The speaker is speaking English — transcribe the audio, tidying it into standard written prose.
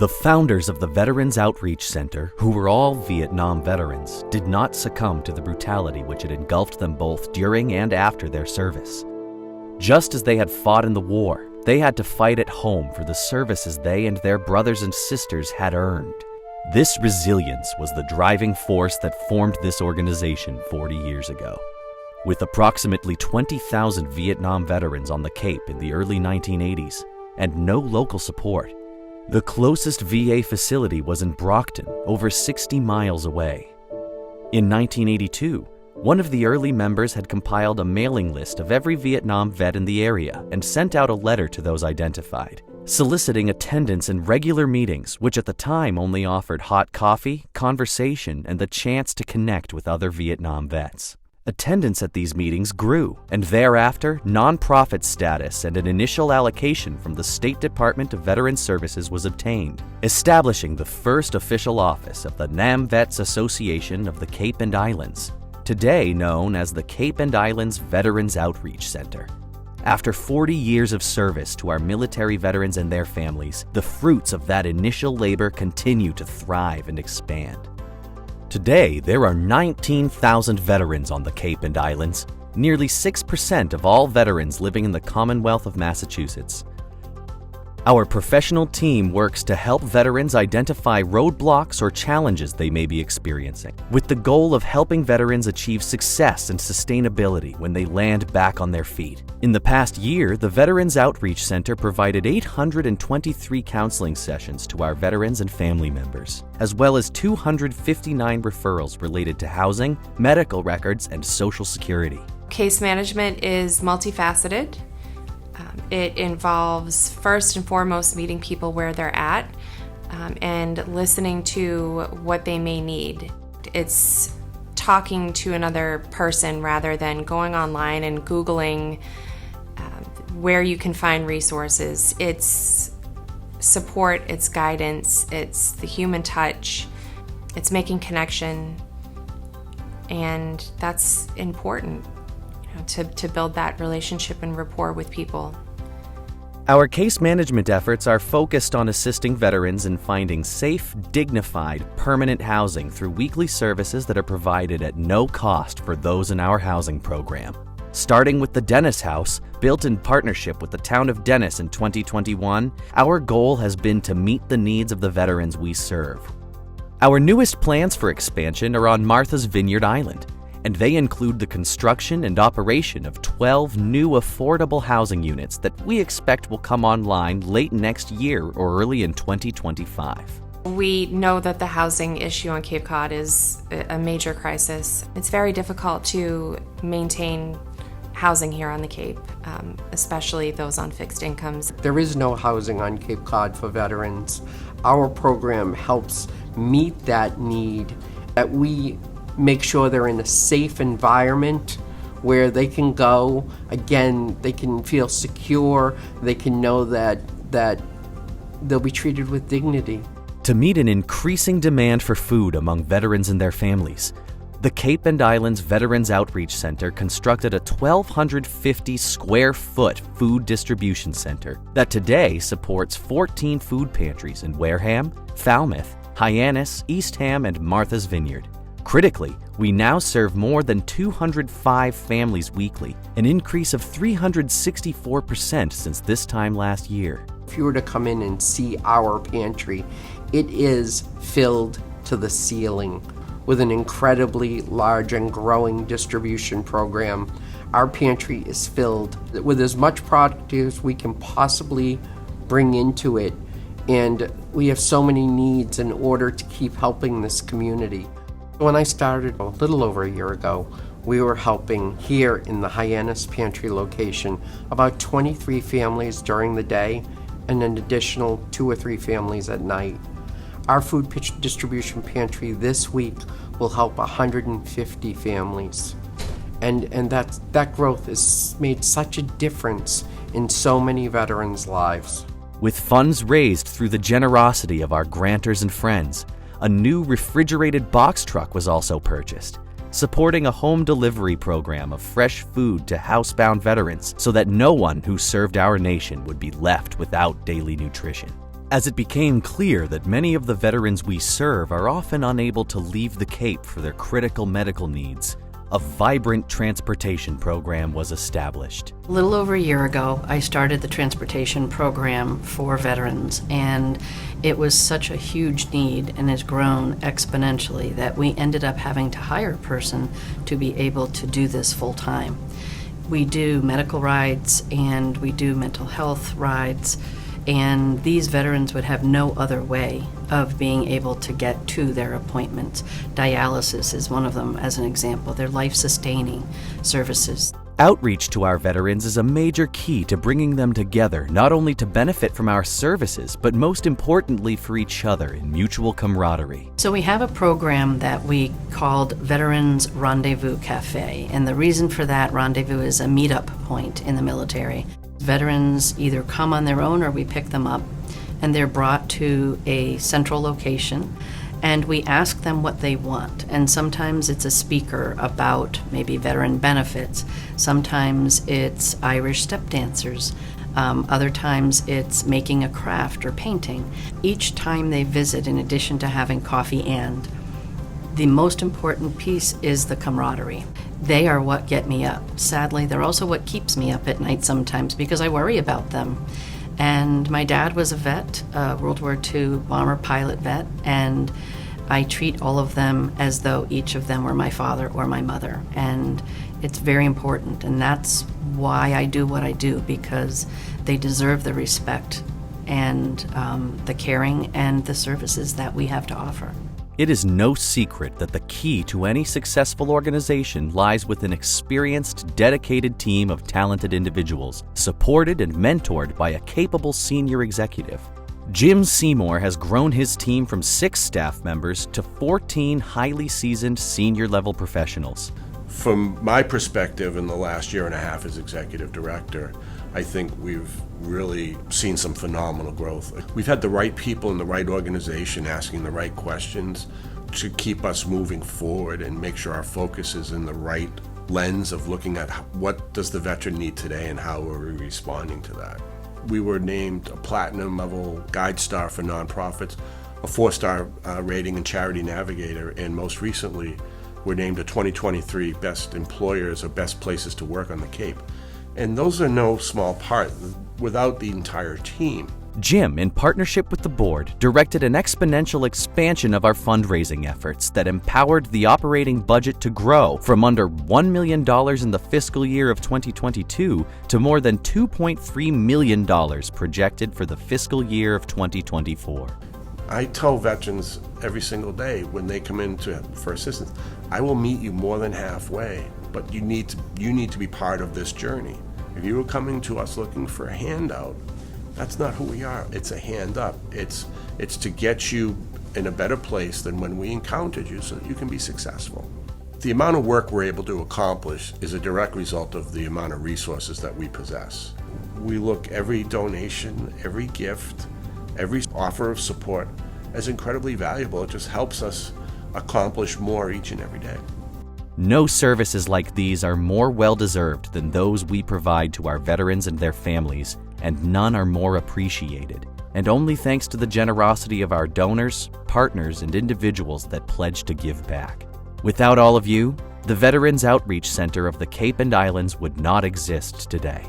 The founders of the Veterans Outreach Center, who were all Vietnam veterans, did not succumb to the brutality which had engulfed them both during and after their service. Just as they had fought in the war, they had to fight at home for the services they and their brothers and sisters had earned. This resilience was the driving force that formed this organization 40 years ago. With approximately 20,000 Vietnam veterans on the Cape in the early 1980s and no local support, the closest VA facility was in Brockton, over 60 miles away. In 1982, one of the early members had compiled a mailing list of every Vietnam vet in the area and sent out a letter to those identified, soliciting attendance in regular meetings, which at the time only offered hot coffee, conversation, and the chance to connect with other Vietnam vets. Attendance at these meetings grew, and thereafter, nonprofit status and an initial allocation from the State Department of Veterans Services was obtained, establishing the first official office of the Nam Vets Association of the Cape and Islands, today known as the Cape and Islands Veterans Outreach Center. After 40 years of service to our military veterans and their families, the fruits of that initial labor continue to thrive and expand. Today, there are 19,000 veterans on the Cape and Islands, nearly 6% of all veterans living in the Commonwealth of Massachusetts. Our professional team works to help veterans identify roadblocks or challenges they may be experiencing, with the goal of helping veterans achieve success and sustainability when they land back on their feet. In the past year, the Veterans Outreach Center provided 823 counseling sessions to our veterans and family members, as well as 259 referrals related to housing, medical records, and Social Security. Case management is multifaceted. It involves, first and foremost, meeting people where they're at and listening to what they may need. It's talking to another person rather than going online and Googling where you can find resources. It's support, it's guidance, it's the human touch, it's making connection, and that's important. To build that relationship and rapport with people. Our case management efforts are focused on assisting veterans in finding safe, dignified, permanent housing through weekly services that are provided at no cost for those in our housing program. Starting with the Dennis House, built in partnership with the town of Dennis in 2021, our goal has been to meet the needs of the veterans we serve. Our newest plans for expansion are on Martha's Vineyard Island, and they include the construction and operation of 12 new affordable housing units that we expect will come online late next year or early in 2025. We know that the housing issue on Cape Cod is a major crisis. It's very difficult to maintain housing here on the Cape, especially those on fixed incomes. There is no housing on Cape Cod for veterans. Our program helps meet that need, that we make sure they're in a safe environment where they can go. Again, they can feel secure. They can know that they'll be treated with dignity. To meet an increasing demand for food among veterans and their families, the Cape and Islands Veterans Outreach Center constructed a 1,250 square foot food distribution center that today supports 14 food pantries in Wareham, Falmouth, Hyannis, Eastham, and Martha's Vineyard. Critically, we now serve more than 205 families weekly, an increase of 364% since this time last year. If you were to come in and see our pantry, it is filled to the ceiling with an incredibly large and growing distribution program. Our pantry is filled with as much product as we can possibly bring into it, and we have so many needs in order to keep helping this community. When I started a little over a year ago, we were helping here in the Hyannis Pantry location about 23 families during the day and an additional 2 or 3 families at night. Our food distribution pantry this week will help 150 families. And that growth has made such a difference in so many veterans' lives. With funds raised through the generosity of our grantors and friends, a new refrigerated box truck was also purchased, supporting a home delivery program of fresh food to housebound veterans so that no one who served our nation would be left without daily nutrition. As it became clear that many of the veterans we serve are often unable to leave the Cape for their critical medical needs, a vibrant transportation program was established. A little over a year ago, I started the transportation program for veterans, and it was such a huge need and has grown exponentially that we ended up having to hire a person to be able to do this full time. We do medical rides and we do mental health rides, and these veterans would have no other way of being able to get to their appointments. Dialysis is one of them, as an example. They're life-sustaining services. Outreach to our veterans is a major key to bringing them together, not only to benefit from our services, but most importantly for each other in mutual camaraderie. So we have a program that we called Veterans Rendezvous Cafe, and the reason for that rendezvous is a meetup point in the military. Veterans either come on their own or we pick them up, and they're brought to a central location, and we ask them what they want. And sometimes it's a speaker about maybe veteran benefits. Sometimes it's Irish step dancers. Other times it's making a craft or painting. Each time they visit, in addition to having coffee, and the most important piece is the camaraderie. They are what get me up. Sadly, they're also what keeps me up at night sometimes because I worry about them. And my dad was a vet, a World War II bomber pilot vet, and I treat all of them as though each of them were my father or my mother. And it's very important, and that's why I do what I do, because they deserve the respect and the caring and the services that we have to offer. It is no secret that the key to any successful organization lies with an experienced, dedicated team of talented individuals, supported and mentored by a capable senior executive. Jim Seymour has grown his team from 6 staff members to 14 highly seasoned senior-level professionals. From my perspective in the last year and a half as executive director, I think we've really seen some phenomenal growth. We've had the right people in the right organization asking the right questions to keep us moving forward and make sure our focus is in the right lens of looking at what does the veteran need today and how are we responding to that. We were named a platinum level guide star for nonprofits, a 4-star rating in Charity Navigator, and most recently we're named a 2023 Best Employers or Best Places to Work on the Cape. And those are no small part without the entire team. Jim, in partnership with the board, directed an exponential expansion of our fundraising efforts that empowered the operating budget to grow from under $1 million in the fiscal year of 2022 to more than $2.3 million projected for the fiscal year of 2024. I tell veterans every single day when they come in for assistance, I will meet you more than halfway, but you need to be part of this journey. If you were coming to us looking for a handout, that's not who we are. It's a hand up. It's to get you in a better place than when we encountered you so that you can be successful. The amount of work we're able to accomplish is a direct result of the amount of resources that we possess. We look every donation, every gift, every offer of support as incredibly valuable. It just helps us accomplish more each and every day. No services like these are more well-deserved than those we provide to our veterans and their families, and none are more appreciated. And only thanks to the generosity of our donors, partners, and individuals that pledge to give back. Without all of you, the Veterans Outreach Center of the Cape and Islands would not exist today.